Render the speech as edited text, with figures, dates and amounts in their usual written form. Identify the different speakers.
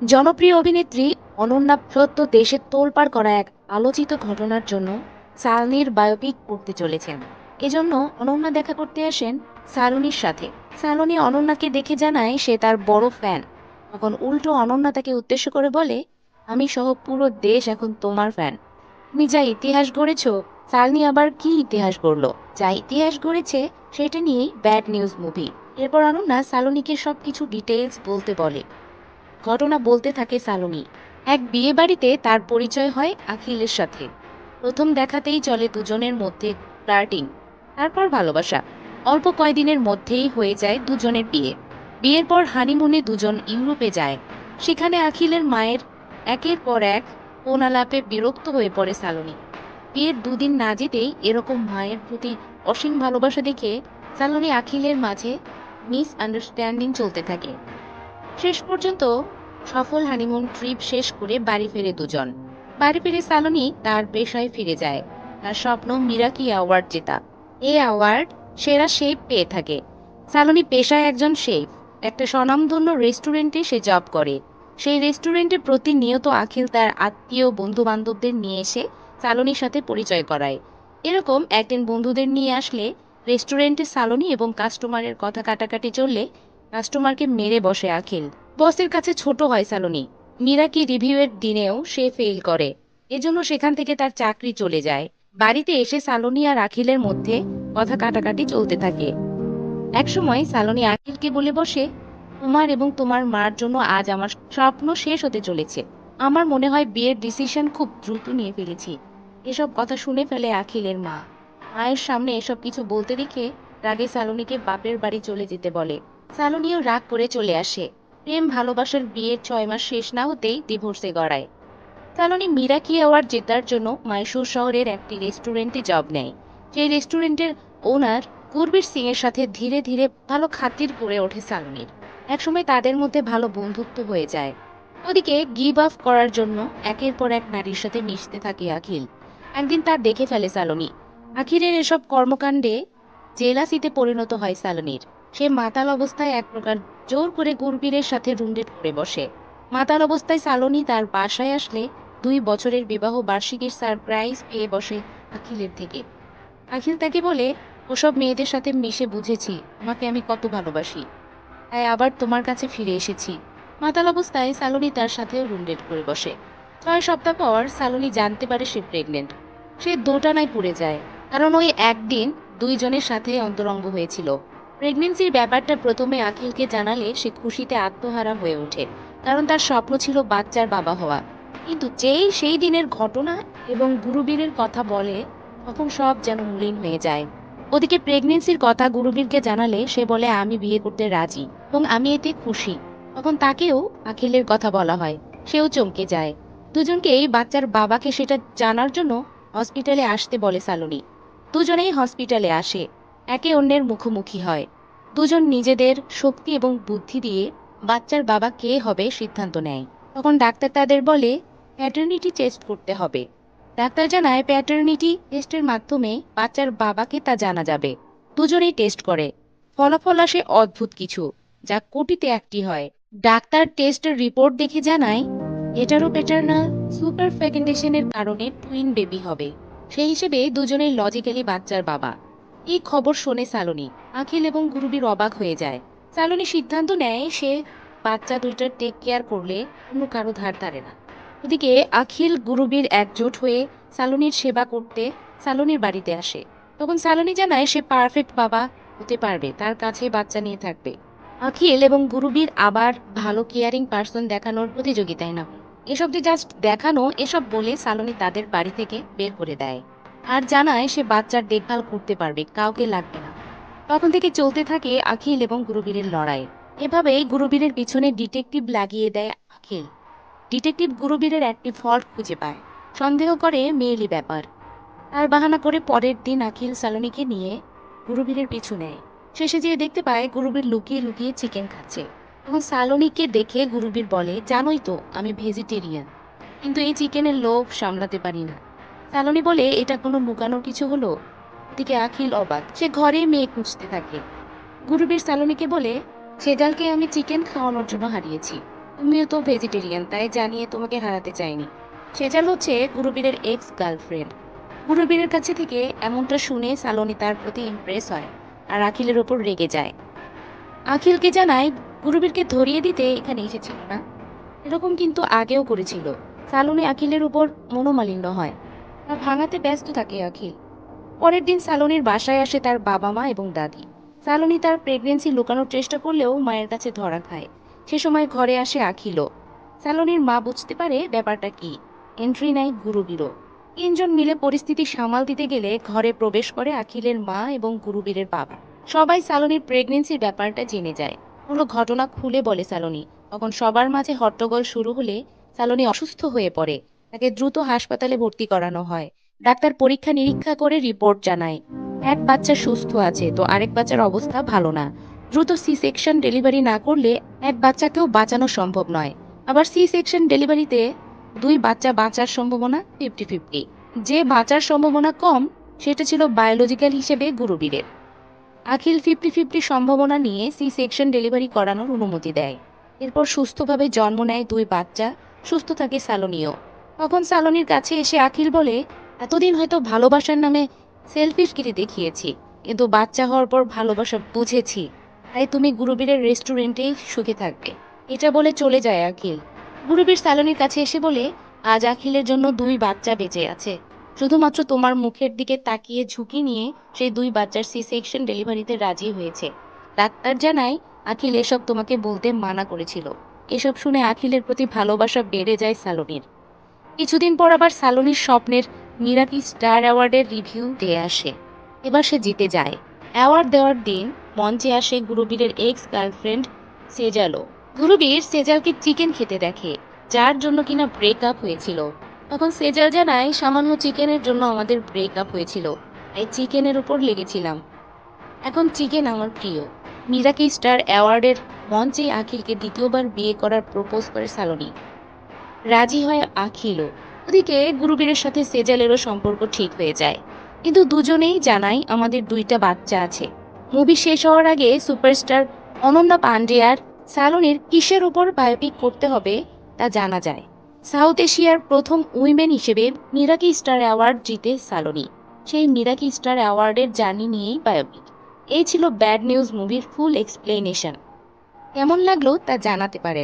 Speaker 1: জনপ্রিয় অভিনেত্রী অনন্যা সত্য দেশে তোলপাড় করা এক আলোচিত ঘটনার জন্য সালনির বায়োপিক করতে চলেছেন। এজন্য অনন্যা দেখা করতে আসেন সালনির সাথে। সালনি অনন্যাকে দেখে জানায় সে তার বড় ফ্যান। তখন উল্টো অনন্যা তাকে উদ্দেশ্য করে বলে, আমি সহ পুরো দেশ এখন তোমার ফ্যান। তুমি যা ইতিহাস গড়েছো। সালনি আবার কি ইতিহাস গড়লো? যা ইতিহাস গড়েছে সেটা নিয়েই ব্যাড নিউজ মুভি। এরপর অনন্যা সালনিকে সবকিছু ডিটেলস বলতে বলে। ঘটনা বলতে থাকে সালনী। এক বিয়ে বাড়িতে তার পরিচয় হয় আখিলের সাথে। প্রথম দেখাতেই চলে দুজনের মধ্যে ফ্লার্টিং, তারপর ভালোবাসা। অল্প কয়দিনের মধ্যেই হয়ে যায় দুজনের বিয়ে। বিয়ের পর হানিমুনে দুজন ইউরোপে যায়। সেখানে আখিলের মায়ের একের পর এক ফোন আলাপে বিরক্ত হয়ে পড়ে সালনী। বিয়ের দুদিন না যেতেই এরকম মায়ের প্রতি অসীম ভালোবাসা দেখে সালনী আখিলের মাঝে মিস আন্ডারস্ট্যান্ডিং চলতে থাকে। শেষ পর্যন্ত সফল হানিমুন ট্রিপ শেষ করে বাড়ি ফেরে দুজন। বাড়ি ফিরে সালোনি তার পেশায় ফিরে যায়। তার স্বপ্ন মিরাকি অ্যাওয়ার্ড জেতা। এই অ্যাওয়ার্ড সেরা শেফ পেয়ে থাকে। সালোনি পেশায় একজন শেফ। একটা স্বনামধন্য রেস্টুরেন্টে সে জব করে। সেই রেস্টুরেন্টে প্রতিনিয়ত আখিল তার আত্মীয় বন্ধু বান্ধবদের নিয়ে এসে সালোনির সাথে পরিচয় করায়। এরকম একদিন বন্ধুদের নিয়ে আসলে রেস্টুরেন্টে সালোনি এবং কাস্টমারের কথা কাটাকাটি চললে কাস্টমারকে মেরে বসে আখিল। বসের কাছে ছোট হয় সালোনি। মিরাকি রিভিউয়ের দিনেও সে ফেল করে। এজন্য সেখান থেকে তার চাকরি চলে যায়। বাড়িতে এসে সালোনি আর আখিলের মধ্যে কথা কাটাকাটি চলতে থাকে। একসময় সালোনি আখিলকে বলে বসে, তোমার এবং তোমার মার জন্য আজ আমার স্বপ্ন শেষ হতে চলেছে। আমার মনে হয় বিয়ের ডিসিশন খুব দ্রুত নিয়ে ফেলেছি। এসব কথা শুনে ফেলে আখিলের মা। মায়ের সামনে এসব কিছু বলতে দেখে রাগে সালোনিকে বাপের বাড়ি চলে যেতে বলে। সালোনিও রাগ করে চলে আসে। প্রেম ভালোবাসার বিয়ের 6 মাস শেষ না হতেই ডিভোর্সে গড়ায়। সালোনি মিরাকি অ্যাওয়ার্ড জেতার জন্য মাইসুর শহরের একটি রেস্টুরেন্টে জব নেয়। সেই রেস্টুরেন্টের ওনার গুরবীর সিং এর সাথে ধীরে ধীরে ভালো খাতির গড়ে ওঠে সালোনির। একসময় তাদের মধ্যে ভালো বন্ধুত্ব হয়ে যায়। ওদিকে গিভ আপ করার জন্য একের পর এক নারীর সাথে মিশতে থাকে আখিল। একদিন তার দেখে ফেলে সালোনি। আখিরের এসব কর্মকাণ্ডে জেলাসিতে পরিণত হয় সালোনির। সে মাতাল অবস্থায় এক প্রকার জোর করে গুরবীরের সাথে রুমডেট করে বসে। মাতাল অবস্থায় সালোনি তার বাসায় আসলে 2 বছরের বিবাহ বার্ষিকীর সারপ্রাইজ পেয়ে বসে আখিলের থেকে। আখিল তাকে বলে, ওসব মেয়েদের সাথে মিশে বুঝেছি তোমাকে আমি কত ভালোবাসি, তাই আবার তোমার কাছে ফিরে এসেছি। মাতাল অবস্থায় সালোনি তার সাথেও রুমডেট করে বসে। 6 সপ্তাহ পর সালোনি জানতে পারে সে প্রেগনেন্ট। সে দোটানায় পড়ে যায়, কারণ ওই একদিন দুইজনের সাথে অন্তরঙ্গ হয়েছিল। প্রেগনেন্সির ব্যাপারটা প্রথমে আখিলকে জানালে সে খুশিতে আত্মহারা হয়ে ওঠে, কারণ তার স্বপ্ন ছিল বাচ্চার বাবা হওয়া। কিন্তু যেই সেই দিনের ঘটনা এবং গুরুবীরের কথা বলে, তখন সব যেন মলিন হয়ে যায়। ওদিকে প্রেগনেন্সির কথা গুরুবীরকে জানালে সে বলে, আমি বিয়ে করতে রাজি এবং আমি এতে খুশি। তখন তাকেও আখিলের কথা বলা হয়। সেও চমকে যায়। দুজনকে এই বাচ্চার বাবাকে সেটা জানার জন্য হসপিটালে আসতে বলে সালোনি। দুজনেই হসপিটালে আসে। একে অন্যের মুখোমুখি হয়। দুজন নিজেদের শক্তি এবং বুদ্ধি দিয়ে বাচ্চার বাবা কে হবে সিদ্ধান্ত নেয়। তখন ডাক্তার তাদের বলে প্যাটার্নিটি টেস্ট করতে হবে। ডাক্তার জানায় প্যাটার্নিটি টেস্টের মাধ্যমে বাচ্চার বাবাকে তা জানা যাবে। দুজনেই টেস্ট করে। ফলাফল আসে অদ্ভুত কিছু, যা কোটিতে একটি হয়। ডাক্তার টেস্টের রিপোর্ট দেখে জানায় এটারও প্যাটার্নাল সুপার ফেকেন্ডেশনের কারণে টুইন বেবি হবে। সেই হিসেবে দুজনেই লজিক্যালি বাচ্চার বাবা। এই খবর শোনে সালোনি। আখিল এবং গুরুবীর অবাক হয়ে যায়। সালোনি সিদ্ধান্ত নেয় সে বাচ্চা দুইটার টেক কেয়ার করলে অন্য কারো ধার ধারে না। ওদিকে আখিল গুরুবীর একজোট হয়ে সালোনির সেবা করতে সালোনির বাড়িতে আসে। তখন সালোনি জানায় সে পারফেক্ট বাবা হতে পারবে, তার কাছে বাচ্চা নিয়ে থাকবে। আখিল এবং গুরুবীর আবার ভালো কেয়ারিং পার্সন দেখানোর প্রতিযোগিতায় না, এসব যে জাস্ট দেখানো, এসব বলে সালোনি তাদের বাড়ি থেকে বের করে দেয়। আর জানায় সে বাচ্চার দেখভাল করতে পারবে, কাউকে লাগবে না। তখন থেকে চলতে থাকে আখিল এবং গুরুবীরের লড়াই। এভাবেই গুরুবীরের পিছনে ডিটেকটিভ লাগিয়ে দেয় আখিল। ডিটেকটিভ গুরুবীরের একটি ফল্ট খুঁজে পায়। সন্দেহ করে মেয়েলি ব্যাপার। তার বাহানা করে পরের দিন আখিল সালোনিকে নিয়ে গুরুবীরের পিছু নেয়। শেষে যেয়ে দেখতে পায় গুরুবীর লুকিয়ে লুকিয়ে চিকেন খাচ্ছে। তখন সালোনিকে দেখে গুরুবীর বলে, জানোই তো আমি ভেজিটেরিয়ান, কিন্তু এই চিকেনের লোভ সামলাতে পারি না। সালোনি বলে, এটা কোনো লুকানোর কিছু হলো? ওদিকে আখিল অবাক, সে ঘরে মেয়ে খুঁজতে থাকে। গুরুবীর সালোনিকে বলে, সেজালকে আমি চিকেন খাওয়ানোর জন্য হারিয়েছি। তুমিও তো ভেজিটেরিয়ান, তাই জানিয়ে তোমাকে হারাতে চাইনি। সেজাল হচ্ছে গুরুবীরের এক্স গার্লফ্রেন্ড। গুরুবীরের কাছে থেকে এমনটা শুনে সালোনী তার প্রতি ইমপ্রেস হয় আর আখিলের ওপর রেগে যায়। আখিলকে জানায় গুরুবীরকে ধরিয়ে দিতে এখানে এসেছিল না, এরকম কিন্তু আগেও করেছিল। সালোনী আখিলের উপর মনোমালিন্য হয়, তা ভাঙাতে ব্যস্ত থাকে আখিল। পরের দিন সালোনীর বাসায় আসে তার বাবা মা এবং দাদি। সালোনী তার প্রেগনেন্সি লুকানোর চেষ্টা করলেও মায়ের কাছে ধরা খায়। সে সময় ঘরে আসে আখিলও। সালোনীর মা বুঝতে পারে ব্যাপারটা কি। এন্ট্রি নেয় গুরুবীরও। তিনজন মিলে পরিস্থিতি সামাল দিতে গেলে ঘরে প্রবেশ করে আখিলের মা এবং গুরুবীরের বাবা। সবাই সালোনীর প্রেগনেন্সির ব্যাপারটা জেনে যায়। পুরো ঘটনা খুলে বলে সালোনী। তখন সবার মাঝে হট্টগোল শুরু হলে সালোনী অসুস্থ হয়ে পড়ে। তাকে দ্রুত হাসপাতালে ভর্তি করানো হয়। ডাক্তার পরীক্ষা নিরীক্ষা করে রিপোর্ট জানায় এক বাচ্চা সুস্থ আছে, তো আরেক বাচ্চার অবস্থা ভালো না। দ্রুত সি সেকশন ডেলিভারি না করলে এক বাচ্চাকেও বাঁচানো সম্ভব নয়। আবার সি সেকশন ডেলিভারিতে দুই বাচ্চা বাঁচার সম্ভাবনা 50-50। যে বাঁচার সম্ভাবনা কম সেটা ছিল বায়োলজিক্যাল হিসেবে গুরুবীরের। আখিল 50-50 সম্ভাবনা নিয়ে সি সেকশন ডেলিভারি করানোর অনুমতি দেয়। এরপর সুস্থভাবে জন্ম নেয় দুই বাচ্চা। সুস্থ থাকে সালোনিও। তখন সালোনির কাছে এসে আখিল বলে, এতদিন হয়তো ভালোবাসার নামে সেলফিশগিরি দেখিয়েছি, কিন্তু বাচ্চা হওয়ার পর ভালোবাসা বুঝেছি। তাই তুমি গুরুবীরের রেস্টুরেন্টেই সুখে থাকবে। এটা বলে চলে যায় আখিল। গুরুবীর সালোনির কাছে এসে বলে, আজ আখিলের জন্য দুই বাচ্চা বেঁচে আছে। শুধুমাত্র তোমার মুখের দিকে তাকিয়ে ঝুঁকি নিয়ে সেই দুই বাচ্চার সি সেকশন ডেলিভারিতে রাজি হয়েছে। ডাক্তার জানায় আখিল এসব তোমাকে বলতে মানা করেছিল। এসব শুনে আখিলের প্রতি ভালোবাসা বেড়ে যায় সালোনির। কিছুদিন পর আবার সালোনির স্বপ্নের মিরাকি স্টার অ্যাওয়ার্ডের রিভিউ ডে আসে। এবার সে জিতে যায়। অ্যাওয়ার্ড দেওয়ার দিন মঞ্চে আসে গুরুবীরের এক্স গার্লফ্রেন্ড সেজালও। গুরুবীর সেজালকে চিকেন খেতে দেখে, যার জন্য কিনা ব্রেকআপ হয়েছিল। তখন সেজাল জানায় সামান্য চিকেনের জন্য আমাদের ব্রেকআপ হয়েছিল, তাই চিকেনের উপর লেগেছিলাম। এখন চিকেন আমার প্রিয়। মিরাকি স্টার অ্যাওয়ার্ডের মঞ্চে আখিলকে দ্বিতীয়বার বিয়ে করার প্রপোজ করে সালোনী। রাজি হয় আখিলও। ওদিকে গুরুবীরের সাথে সেজালেরও সম্পর্ক ঠিক হয়ে যায়। কিন্তু দুজনেই জানায় আমাদের দুইটা বাচ্চা আছে। মুভি শেষ হওয়ার আগে সুপারস্টার অনন্যা পান্ডে আর সালোনির কিসের উপর বায়োপিক করতে হবে তা জানা যায়। সাউথ এশিয়ার প্রথম উইমেন হিসেবে মিরাকি স্টার অ্যাওয়ার্ড জিতে সালোনি। সেই মিরাকি স্টার অ্যাওয়ার্ডের জার্নি নিয়েই বায়োপিক। এই ছিল ব্যাড নিউজ মুভির ফুল এক্সপ্লেনেশন। কেমন লাগলো তা জানাতে পারে।